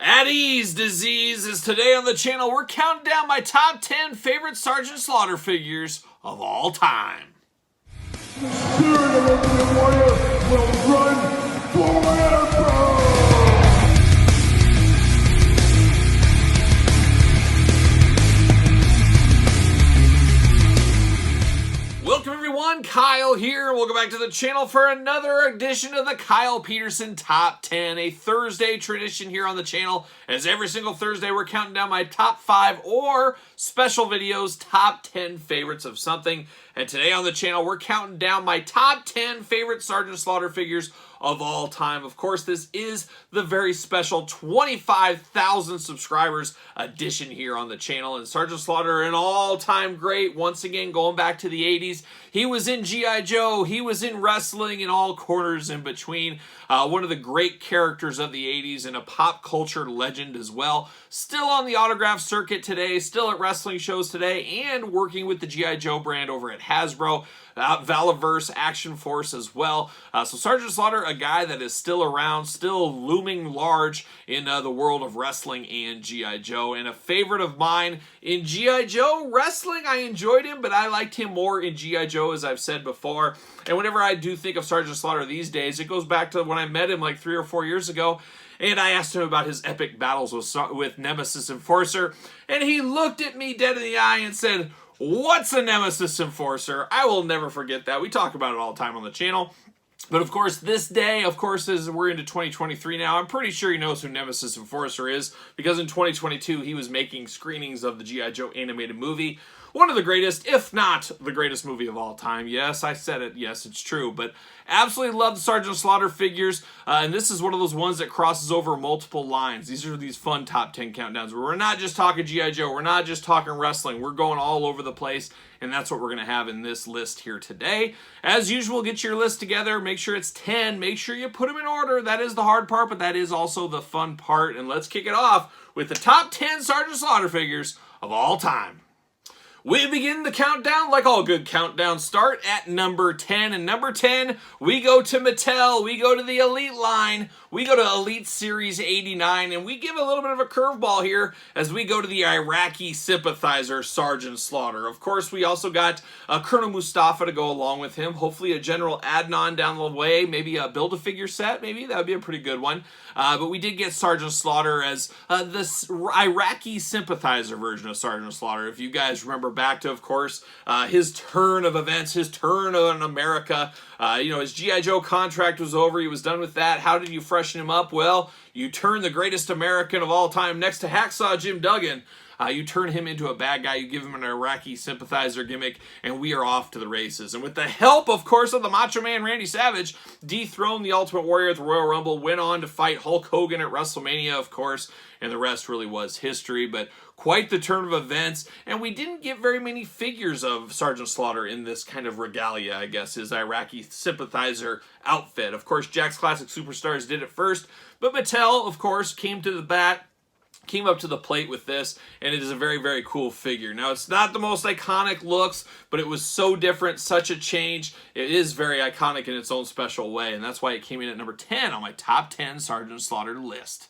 At ease, disease is today on the channel. We're counting down my top 10 favorite Sergeant Slaughter figures of all time. The spirit of Ultimate Warrior will run forever! Welcome everyone, Kyle here. Welcome back to the channel for another edition of the Kyle Peterson Top 10, a Thursday tradition here on the channel. As every single Thursday, we're counting down my top 5 or special videos, top 10 favorites of something. And today on the channel, we're counting down my top 10 favorite Sergeant Slaughter figures of all time. Of course, this is the very special 25,000 subscribers edition here on the channel. And Sergeant Slaughter, an all-time great, once again, going back to the 80s. He was in G.I. Joe, he was in wrestling, in all corners in between. One of the great characters of the 80s and a pop culture legend as well. Still on the autograph circuit today, still at wrestling shows today, and working with the G.I. Joe brand over at Hasbro. Valiverse, Action Force as well. So Sergeant Slaughter, a guy that is still around, still looming large in the world of wrestling and G.I. Joe. And a favorite of mine in G.I. Joe wrestling, I enjoyed him, but I liked him more in G.I. Joe, as I've said before. And whenever I do think of Sergeant Slaughter these days, it goes back to when I met him like 3 or 4 years ago. And I asked him about his epic battles with Nemesis Enforcer. And he looked at me dead in the eye and said, "What's a Nemesis Enforcer?" I will never forget that. We talk about it all the time on the channel. But of course, this day, of course, as we're into 2023 now, I'm pretty sure he knows who Nemesis Enforcer is, because in 2022, he was making screenings of the G.I. Joe animated movie. One of the greatest, if not the greatest movie of all time. Yes, I said it. Yes, it's true. But absolutely love the Sergeant Slaughter figures. And this is one of those ones that crosses over multiple lines. These are these fun top 10 countdowns where we're not just talking G.I. Joe. We're not just talking wrestling. We're going all over the place. And that's what we're going to have in this list here today. As usual, get your list together. Make sure it's 10. Make sure you put them in order. That is the hard part, but that is also the fun part. And let's kick it off with the top 10 Sergeant Slaughter figures of all time. We begin the countdown like all good countdowns start at number 10. And number 10, we go to Mattel. We go to the Elite line. We go to Elite Series 89. And we give a little bit of a curveball here as we go to the Iraqi sympathizer Sergeant Slaughter. Of course, we also got Colonel Mustafa to go along with him. Hopefully a General Adnan down the way. Maybe a Build-A-Figure set. Maybe that would be a pretty good one. But we did get Sergeant Slaughter as this Iraqi sympathizer version of Sergeant Slaughter. If you guys remember back to, of course, his turn of events, his turn on America. His G.I. Joe contract was over. He was done with that. How did you freshen him up? Well, you turn the greatest American of all time next to Hacksaw Jim Duggan. You turn him into a bad guy, you give him an Iraqi sympathizer gimmick, and we are off to the races. And with the help, of course, of the Macho Man Randy Savage, dethroned the Ultimate Warrior at the Royal Rumble, went on to fight Hulk Hogan at WrestleMania, of course, and the rest really was history. But quite the turn of events, and we didn't get very many figures of Sergeant Slaughter in this kind of regalia, I guess, his Iraqi sympathizer outfit. Of course, Jakks Classic Superstars did it first, but Mattel, of course, came up to the plate with this, and it is a very, very cool figure. Now, it's not the most iconic looks, but it was so different, such a change. It is very iconic in its own special way, and that's why it came in at number 10 on my top 10 Sergeant Slaughter list.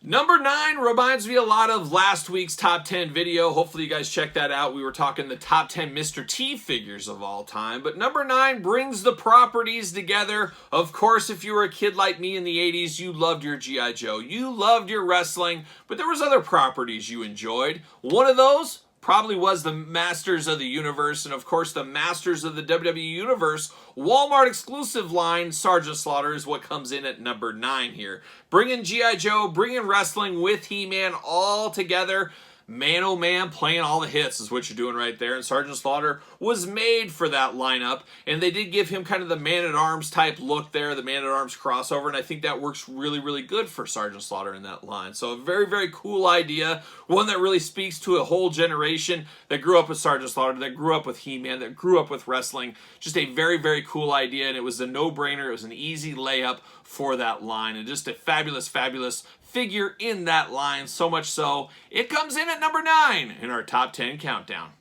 Number 9 reminds me a lot of last week's top 10 video. Hopefully you guys checked that out. We were talking the top 10 Mr. T figures of all time. But number 9 brings the properties together. Of course, if you were a kid like me in the 80s, you loved your G.I. Joe. You loved your wrestling, but there was other properties you enjoyed. One of those probably was the Masters of the Universe, and of course the Masters of the WWE Universe Walmart exclusive line Sergeant Slaughter is what comes in at number 9 here. Bringing G.I. Joe, bringing wrestling with He-Man all together. Man, oh man, playing all the hits is what you're doing right there. And Sergeant Slaughter was made for that lineup. And they did give him kind of the Man-at-Arms type look there, the Man-at-Arms crossover. And I think that works really, really good for Sergeant Slaughter in that line. So a very, very cool idea. One that really speaks to a whole generation that grew up with Sergeant Slaughter, that grew up with He-Man, that grew up with wrestling. Just a very, very cool idea. And it was a no-brainer. It was an easy layup for that line. And just a fabulous, fabulous figure in that line, so much so it comes in at number 9 in our top 10 countdown.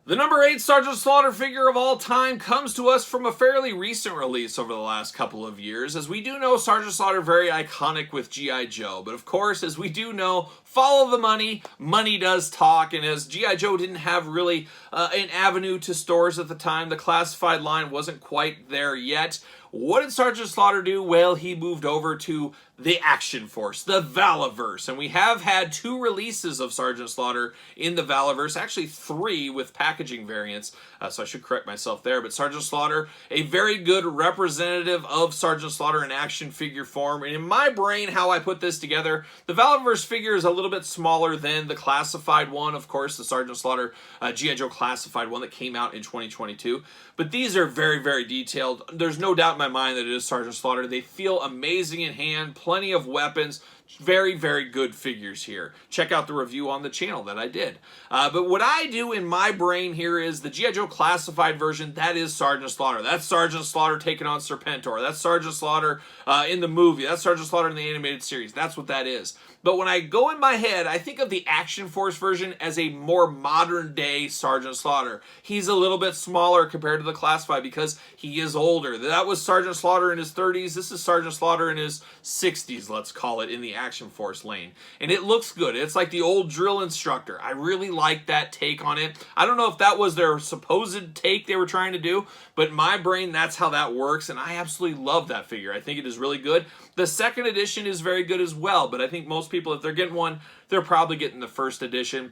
The number 8 Sergeant Slaughter figure of all time comes to us from a fairly recent release over the last couple of years. As we do know, Sergeant Slaughter very iconic with G.I. Joe. But of course, as we do know, follow the money. Money does talk. And as G.I. Joe didn't have really an avenue to stores at the time, the classified line wasn't quite there yet. What did Sergeant Slaughter do? Well, he moved over to the Action Force, the Valiverse. And we have had 2 releases of Sergeant Slaughter in the Valiverse, actually 3 with packaging variants, so I should correct myself there. But Sergeant Slaughter, a very good representative of Sergeant Slaughter in action figure form. And in my brain, how I put this together, the Valiverse figure is a little bit smaller than the classified one, of course, the Sergeant Slaughter G.I. Joe classified one that came out in 2022. But these are very, very detailed. There's no doubt in my mind that it is Sergeant Slaughter. They feel amazing in hand, plenty of weapons, very, very good figures here. Check out the review on the channel that I did. But what I do in my brain here is the G.I. Joe classified version, that is Sergeant Slaughter. That's Sergeant Slaughter taking on Serpentor. That's Sergeant Slaughter in the movie. That's Sergeant Slaughter in the animated series. That's what that is. But when I go in my head, I think of the Action Force version as a more modern day Sergeant Slaughter. He's a little bit smaller compared to the classified because he is older. That was Sergeant Slaughter in his 30s. This is Sergeant Slaughter in his 60s, let's call it, in the Action Force lane. And it looks good. It's like the old drill instructor. I really like that take on it. I don't know if that was their supposed take they were trying to do, but in my brain, that's how that works, and I absolutely love that figure. I think it is really good. The second edition is very good as well, but I think most people, if they're getting one, they're probably getting the first edition.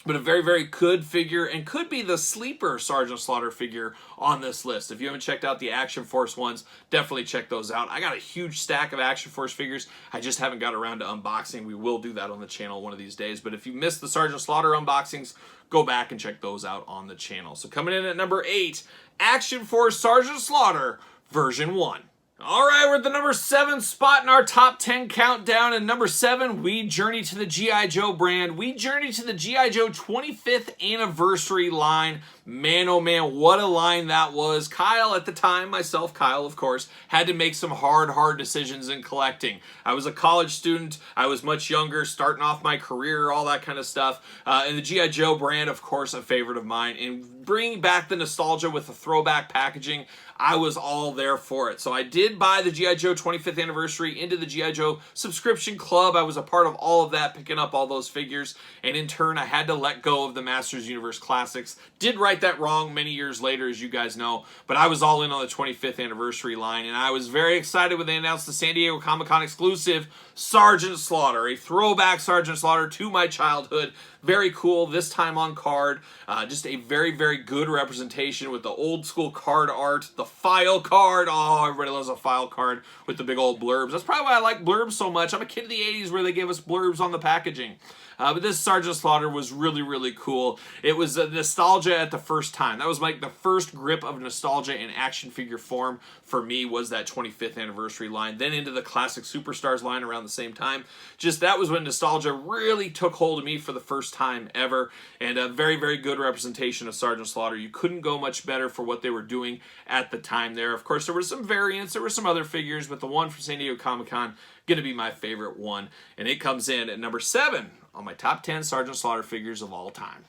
But a very, very good figure, and could be the sleeper Sergeant Slaughter figure on this list. If you haven't checked out the Action Force ones, definitely check those out. I got a huge stack of Action Force figures. I just haven't got around to unboxing. We will do that on the channel one of these days. But if you missed the Sergeant Slaughter unboxings, go back and check those out on the channel. So coming in at number 8, Action Force Sergeant Slaughter version 1. All right, we're at the number 7 spot in our top 10 countdown. And number 7, we journey to the G.I. Joe brand. We journey to the G.I. Joe 25th anniversary line. Man, oh man, what a line that was. Kyle, at the time, myself, Kyle, of course, had to make some hard decisions in collecting. I was a college student. I was much younger, starting off my career, all that kind of stuff. And the G.I. Joe brand, of course, a favorite of mine. And bringing back the nostalgia with the throwback packaging, I was all there for it. So I did buy the G.I. Joe 25th anniversary into the G.I. Joe subscription club. I was a part of all of that, picking up all those figures. And in turn, I had to let go of the Masters Universe Classics. Did right that wrong many years later, as you guys know. But I was all in on the 25th anniversary line. And I was very excited when they announced the San Diego Comic-Con exclusive Sergeant Slaughter. A throwback Sergeant Slaughter to my childhood. Very cool, this time on card. Just a very, very good representation with the old school card art, the file card. Oh, everybody loves a file card with the big old blurbs. That's probably why I like blurbs so much. I'm a kid of the 80s where they gave us blurbs on the packaging. But this Sergeant Slaughter was really, really cool. It was nostalgia at the first time. That was like the first grip of nostalgia in action figure form for me, was that 25th anniversary line. Then into the classic Superstars line around the same time. Just that was when nostalgia really took hold of me for the first time ever. And a very, very good representation of Sergeant Slaughter. You couldn't go much better for what they were doing at the time there. Of course, there were some variants. There were some other figures, but the one from San Diego Comic-Con, going to be my favorite one. And it comes in at number 7 on my top 10 Sergeant Slaughter figures of all time.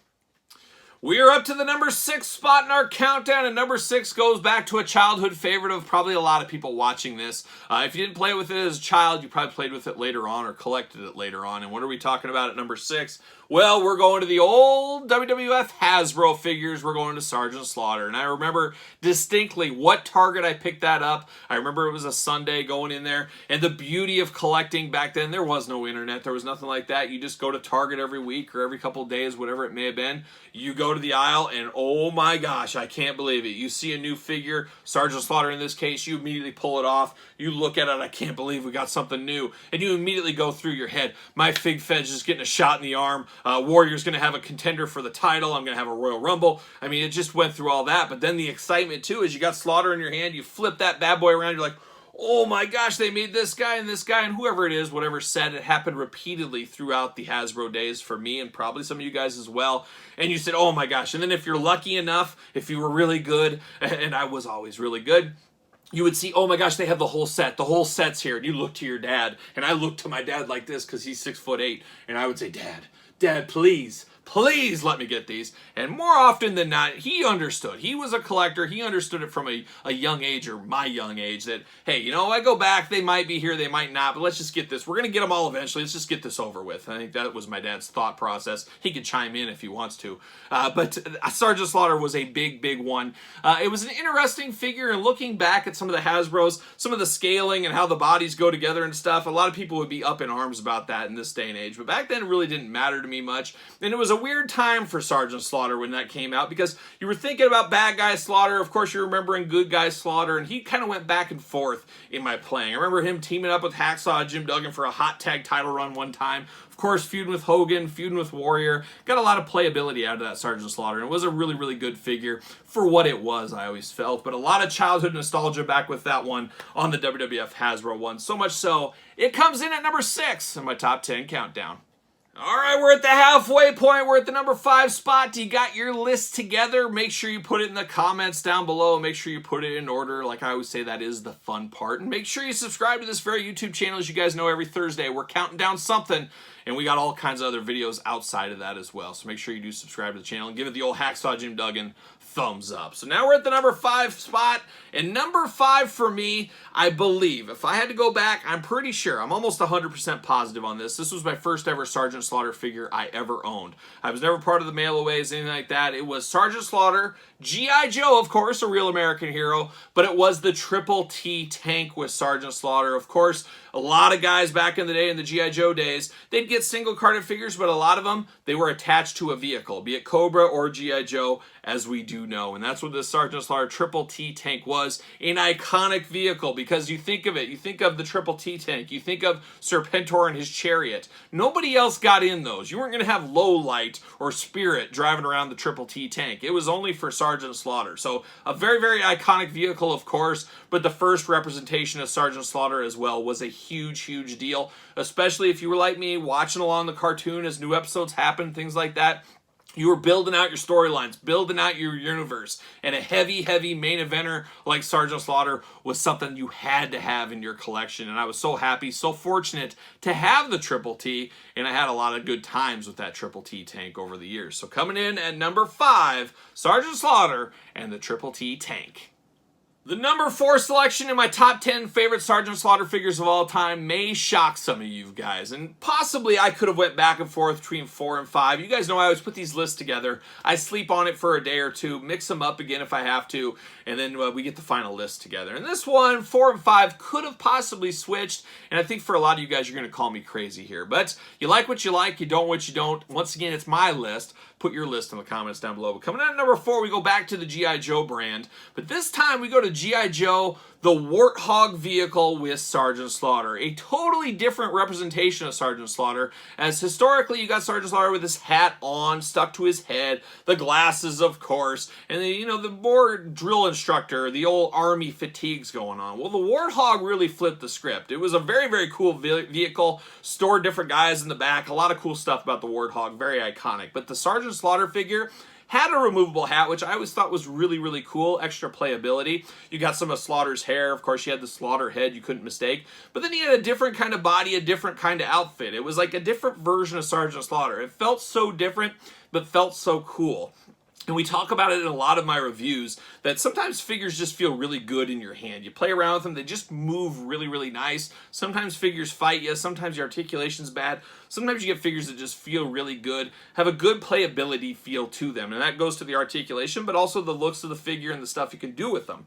We are up to the number 6 spot in our countdown, and number 6 goes back to a childhood favorite of probably a lot of people watching this. If you didn't play with it as a child, you probably played with it later on or collected it later on. And what are we talking about at number 6? Well, we're going to the old WWF Hasbro figures. We're going to Sergeant Slaughter. And I remember distinctly what Target I picked that up. I remember it was a Sunday going in there. And the beauty of collecting back then, there was no internet. There was nothing like that. You just go to Target every week or every couple of days, whatever it may have been. You go to the aisle and oh my gosh, I can't believe it. You see a new figure, Sergeant Slaughter in this case, you immediately pull it off. You look at it, I can't believe we got something new. And you immediately go through your head, my Fig Fed's just getting a shot in the arm. Warrior's going to have a contender for the title. I'm going to have a Royal Rumble. I mean, it just went through all that. But then the excitement, too, is you got Slaughter in your hand. You flip that bad boy around. You're like, oh, my gosh, they made this guy and whoever it is, whatever said. It happened repeatedly throughout the Hasbro days for me and probably some of you guys as well. And you said, oh, my gosh. And then if you're lucky enough, if you were really good, and I was always really good, you would see, oh my gosh, they have the whole set. The whole set's here. And you look to your dad. And I look to my dad like this because he's 6'8". And I would say, Dad, please, please let me get these. And more often than not, he understood. He was a collector. He understood it from a young age, or my young age, that, hey, you know, I go back, they might be here, they might not, but let's just get this. We're going to get them all eventually. Let's just get this over with. I think that was my dad's thought process. He could chime in if he wants to. But Sergeant Slaughter was a big, big one. It was an interesting figure, and looking back at some of the Hasbros, some of the scaling and how the bodies go together and stuff, a lot of people would be up in arms about that in this day and age. But back then, it really didn't matter to me much. And it was a weird time for Sergeant Slaughter when that came out, because you were thinking about bad guy Slaughter. Of course, you're remembering good guy Slaughter, and he kind of went back and forth in my playing. I remember him teaming up with Hacksaw Jim Duggan for a hot tag title run one time. Of course, feuding with Hogan, feuding with Warrior. Got a lot of playability out of that Sergeant Slaughter, and it was a really, really good figure for what it was, I always felt. But a lot of childhood nostalgia back with that one on the WWF Hasbro one. So much so, it comes in at number 6 in my top 10 countdown. All right, we're at the halfway point. We're at the number 5 spot. You got your list together. Make sure you put it in the comments down below. Make sure you put it in order. Like I always say, that is the fun part. And make sure you subscribe to this very YouTube channel. As you guys know, every Thursday we're counting down something. And we got all kinds of other videos outside of that as well. So make sure you do subscribe to the channel and give it the old Hacksaw Jim Duggan thumbs up. So now we're at the number 5 spot. And number 5 for me, I believe, if I had to go back, I'm pretty sure, I'm almost 100% positive on this. This was my first ever Sergeant Slaughter figure I ever owned. I was never part of the mail-aways, anything like that. It was Sergeant Slaughter, G.I. Joe, of course, a real American hero, but it was the Triple T tank with Sergeant Slaughter. Of course, a lot of guys back in the day, in the G.I. Joe days, they'd get single-carded figures, but a lot of them, they were attached to a vehicle, be it Cobra or G.I. Joe, as we do know. And that's what this Sergeant Slaughter Triple T tank was, an iconic vehicle, because you think of it, you think of the Triple T tank, you think of Serpentor and his chariot. Nobody else got in those. You weren't going to have Low Light or Spirit driving around the Triple T tank. It was only for Sergeant Slaughter. So a very, very iconic vehicle, of course, but the first representation of Sergeant Slaughter as well was a huge, huge deal, especially if you were like me, watching along the cartoon as new episodes happened, things like that. You were building out your storylines, building out your universe, and a heavy, heavy main eventer like Sergeant Slaughter was something you had to have in your collection. And I was so happy, so fortunate to have the Triple T, and I had a lot of good times with that Triple T tank over the years. So coming in at number 5, Sergeant Slaughter and the Triple T tank. The number 4 selection in my top 10 favorite Sergeant Slaughter figures of all time may shock some of you guys, and possibly I could have went back and forth between 4 and 5. You guys know I always put these lists together. I sleep on it for a day or two, mix them up again if I have to, and then we get the final list together. And this one, 4 and 5, could have possibly switched, and I think for a lot of you guys, you're going to call me crazy here. But you like what you like, you don't what you don't. Once again, it's my list. Put your list in the comments down below. But coming in at number 4, we go back to the G.I. Joe brand. But this time, we go to G.I. Joe, the Warthog vehicle with Sergeant Slaughter. A totally different representation of Sergeant Slaughter, as historically you got Sergeant Slaughter with his hat on, stuck to his head, the glasses, of course, and the, you know, the more drill instructor, the old army fatigues going on. Well, the Warthog really flipped the script. It was a very, very cool vehicle, stored different guys in the back, a lot of cool stuff about the Warthog, very iconic. But the Sergeant Slaughter figure had a removable hat, which I always thought was really, really cool, extra playability. You got some of Slaughter's hair. Of course, you had the Slaughter head you couldn't mistake. But then he had a different kind of body, a different kind of outfit. It was like a different version of Sergeant Slaughter. It felt so different, but felt so cool. And we talk about it in a lot of my reviews, that sometimes figures just feel really good in your hand. You play around with them, they just move really, really nice. Sometimes figures fight you, sometimes your articulation's bad. Sometimes you get figures that just feel really good, have a good playability feel to them. And that goes to the articulation, but also the looks of the figure and the stuff you can do with them.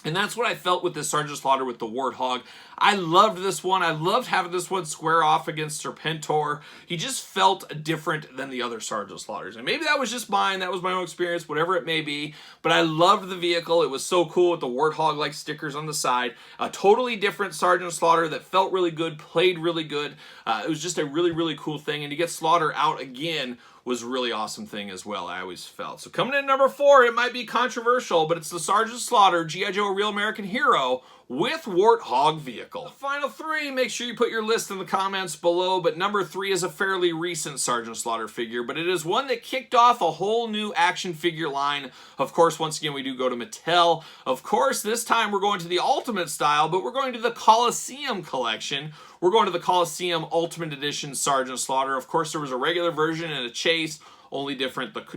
And that's what I felt with this Sergeant Slaughter with the Warthog. I loved this one. I loved having this one square off against Serpentor. He just felt different than the other Sergeant Slaughters. And maybe that was just mine. That was my own experience, whatever it may be. But I loved the vehicle. It was so cool with the Warthog-like stickers on the side. A totally different Sergeant Slaughter that felt really good, played really good. It was just a really, really cool thing. And to get Slaughter out again was a really awesome thing as well, I always felt. So coming in at number 4, it might be controversial, but it's the Sergeant Slaughter G.I. Joe, a Real American Hero with Warthog vehicle. The final 3, make sure you put your list in the comments below, but number 3 is a fairly recent Sergeant Slaughter figure, but it is one that kicked off a whole new action figure line. Of course, once again, we do go to Mattel. Of course, this time we're going to the Ultimate style, but we're going to the Coliseum collection. We're going to the Coliseum Ultimate Edition Sergeant Slaughter. Of course, there was a regular version and a chase. Only the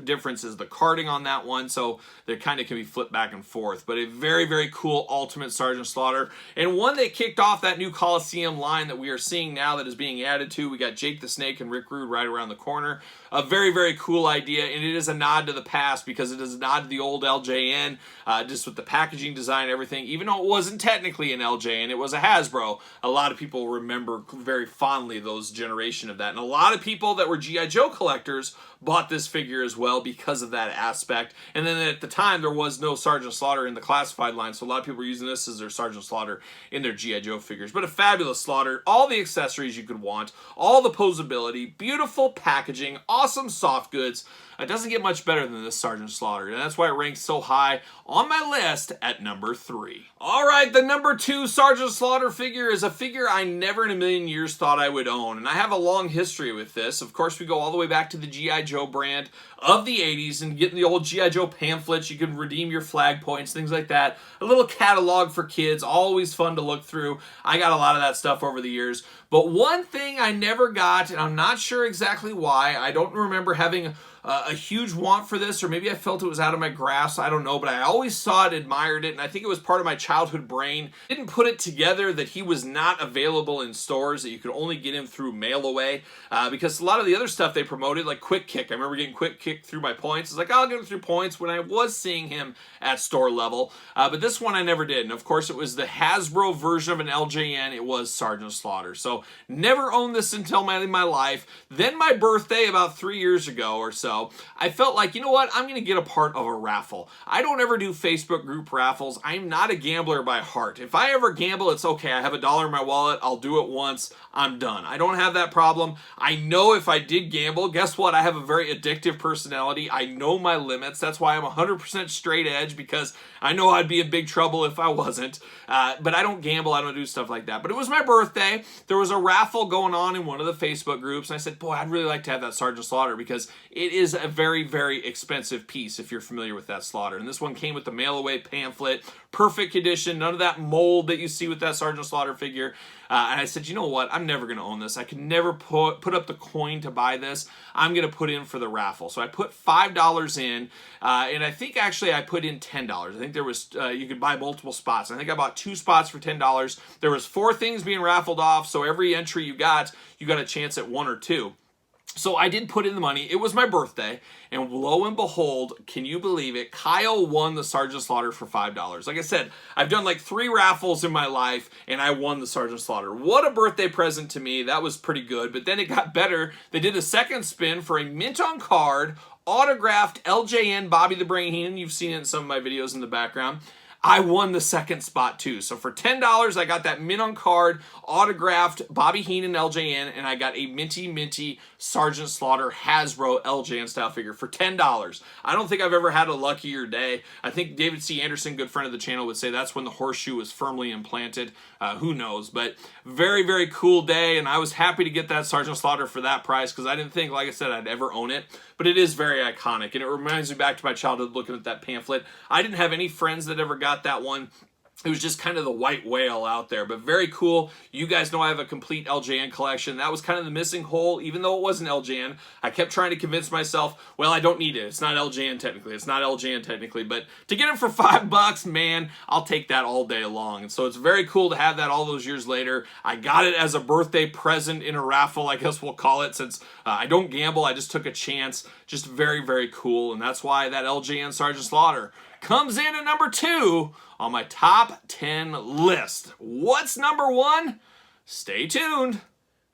difference is the carding on that one, so they kind of can be flipped back and forth. But a very, very cool Ultimate Sergeant Slaughter, and one that kicked off that new Coliseum line that we are seeing now that is being added to. We got Jake the Snake and Rick Rude right around the corner. A very, very cool idea, and it is a nod to the past because it is a nod to the old LJN, just with the packaging design and everything. Even though it wasn't technically an LJN, it was a Hasbro. A lot of people remember very fondly those generation of that, and a lot of people that were G.I. Joe collectors bought this figure as well because of that aspect. And then at the time, there was no Sergeant Slaughter in the classified line, so a lot of people were using this as their Sergeant Slaughter in their G.I. Joe figures. But a fabulous Slaughter, all the accessories you could want, all the posability, beautiful packaging, awesome soft goods. It doesn't get much better than this Sergeant Slaughter, and that's why it ranks so high on my list at number 3. All right, the number 2 Sergeant Slaughter figure is a figure I never in a million years thought I would own, and I have a long history with this. Of course, we go all the way back to the G.I. Joe brand of the 80s and getting the old G.I. Joe pamphlets. You can redeem your flag points, things like that. A little catalog for kids, always fun to look through. I got a lot of that stuff over the years. But one thing I never got, and I'm not sure exactly why, I don't remember having a huge want for this, or maybe I felt it was out of my grasp, I don't know, but I always saw it, admired it, and I think it was part of my childhood brain. Didn't put it together that he was not available in stores, that you could only get him through mail away, because a lot of the other stuff they promoted, like Quick Kick, I remember getting Quick Kick through my points. It's like, I'll get him through points when I was seeing him at store level, but this one I never did, and of course it was the Hasbro version of an LJN. It was Sergeant Slaughter, so never owned this until my life. Then my birthday about 3 years ago or so, I felt like, you know what, I'm going to get a part of a raffle. I don't ever do Facebook group raffles. I'm not a gambler by heart. If I ever gamble, it's okay. I have $1 in my wallet. I'll do it once. I'm done. I don't have that problem. I know if I did gamble, guess what? I have a very addictive personality. I know my limits. That's why I'm 100% straight edge, because I know I'd be in big trouble if I wasn't. But I don't gamble. I don't do stuff like that. But it was my birthday. There was a raffle going on in one of the Facebook groups, and I said, boy, I'd really like to have that Sergeant Slaughter because it is a very, very expensive piece if you're familiar with that Slaughter. And this one came with the mail-away pamphlet, perfect condition, none of that mold that you see with that Sergeant Slaughter figure. And I said, you know what? I'm never going to own this. I could never put up the coin to buy this. I'm going to put in for the raffle. So I put $5 in, and I think actually I put in $10. I think there was, you could buy multiple spots. I think I bought 2 spots for $10. There was 4 things being raffled off, so every entry you got a chance at 1 or 2. So I did put in the money. It was my birthday, and lo and behold, can you believe it? Kyle won the Sergeant Slaughter for $5. Like I said, I've done like 3 raffles in my life, and I won the Sergeant Slaughter. What a birthday present to me. That was pretty good, but then it got better. They did a second spin for a mint on card, autographed LJN Bobby the Brain Heenan. You've seen it in some of my videos in the background. I won the second spot too. So for $10, I got that mint on card, autographed Bobby Heenan LJN, and I got a minty Sergeant Slaughter Hasbro LJN style figure for $10. I don't think I've ever had a luckier day. I think David C. Anderson, good friend of the channel, would say that's when the horseshoe was firmly implanted. Who knows? But very, very cool day, and I was happy to get that Sergeant Slaughter for that price because I didn't think, like I said, I'd ever own it. But it is very iconic, and it reminds me back to my childhood looking at that pamphlet. I didn't have any friends that ever got that one. It was just kind of the white whale out there, but very cool. You guys know I have a complete LJN collection. That was kind of the missing hole, even though it wasn't LJN. I kept trying to convince myself, well, I don't need it. It's not LJN technically. It's not LJN technically, but to get it for $5, man, I'll take that all day long. And so it's very cool to have that all those years later. I got it as a birthday present in a raffle, I guess we'll call it, since I don't gamble. I just took a chance. Just very, very cool, and that's why that LJN Sergeant Slaughter comes in at number 2 on my top 10 list. What's number 1? Stay tuned.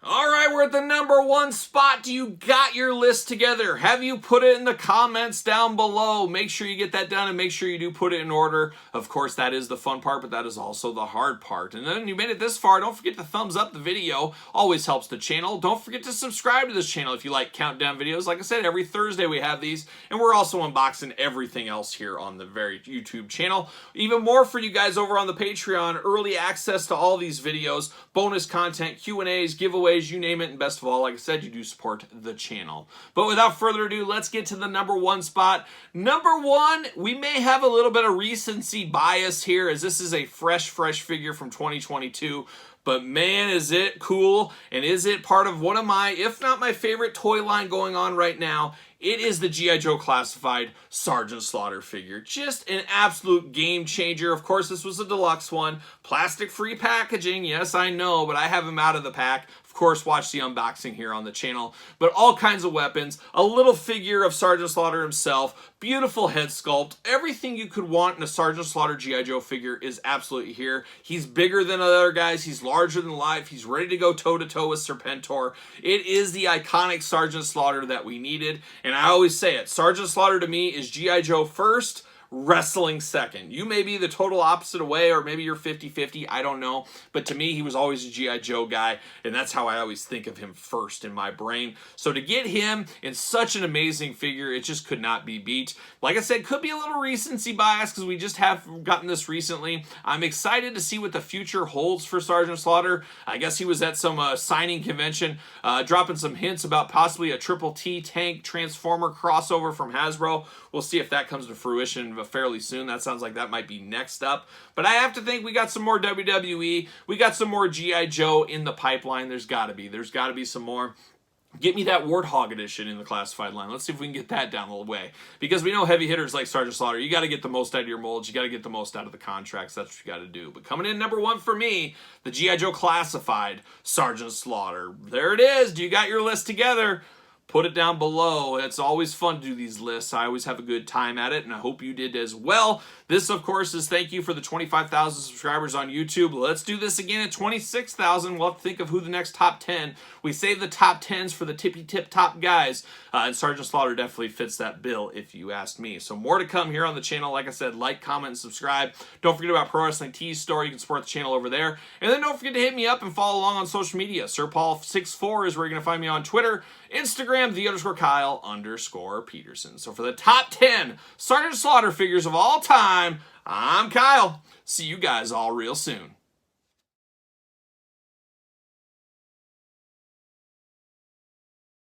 All right, we're at the number 1 spot. Do you got your list together? Have you put it in the comments down below? Make sure you get that done and make sure you do put it in order. Of course, that is the fun part, but that is also the hard part. And then you made it this far, don't forget to thumbs up the video. Always helps the channel. Don't forget to subscribe to this channel if you like countdown videos. Like I said, every Thursday we have these, and we're also unboxing everything else here on the very YouTube channel. Even more for you guys over on the Patreon, early access to all these videos, bonus content, Q&As, giveaways, you name it, and best of all, like I said, you do support the channel. But without further ado, let's get to the number 1 spot. Number 1, we may have a little bit of recency bias here, as this is a fresh figure from 2022. But man, is it cool, and is it part of one of my, if not my favorite toy line going on right now. It is the G.I. Joe Classified Sergeant Slaughter figure. Just an absolute game changer. Of course, this was a deluxe one. Plastic-free packaging. Yes, I know, but I have him out of the pack. Of course, watch the unboxing here on the channel. But all kinds of weapons. A little figure of Sergeant Slaughter himself. Beautiful head sculpt. Everything you could want in a Sergeant Slaughter G.I. Joe figure is absolutely here. He's bigger than other guys. He's larger than life. He's ready to go toe-to-toe with Serpentor. It is the iconic Sergeant Slaughter that we needed. And I always say it. Sergeant Slaughter to me is G.I. Joe first, wrestling second. You may be the total opposite way, or maybe you're 50-50, I don't know. But to me, he was always a G.I. Joe guy, and that's how I always think of him first in my brain. So to get him in such an amazing figure, it just could not be beat. Like I said, could be a little recency bias because we just have gotten this recently. I'm excited to see what the future holds for Sergeant Slaughter. I guess he was at some signing convention, dropping some hints about possibly a Triple T tank transformer crossover from Hasbro. We'll see if that comes to fruition fairly soon. That sounds like that might be next up. But I have to think we got some more WWE. We got some more G.I. Joe in the pipeline. There's got to be. There's got to be some more. Get me that Warthog edition in the classified line. Let's see if we can get that down the way. Because we know heavy hitters like Sergeant Slaughter, you got to get the most out of your molds. You got to get the most out of the contracts. That's what you got to do. But coming in number one for me, the G.I. Joe Classified Sergeant Slaughter. There it is. Do you got your list together? Put it down below. It's always fun to do these lists. I always have a good time at it, and I hope you did as well. This, of course, is thank you for the 25,000 subscribers on YouTube. Let's do this again at 26,000. We'll have to think of who the next top 10. We save the top 10s for the tippy-tip top guys, and Sergeant Slaughter definitely fits that bill, if you ask me. So more to come here on the channel. Like I said, like, comment, and subscribe. Don't forget about Pro Wrestling Tees store. You can support the channel over there. And then don't forget to hit me up and follow along on social media. SirPaul64 is where you're going to find me on Twitter, Instagram, _Kyle_Peterson. So for the top 10 Sergeant Slaughter figures of all time, I'm Kyle. See you guys all real soon.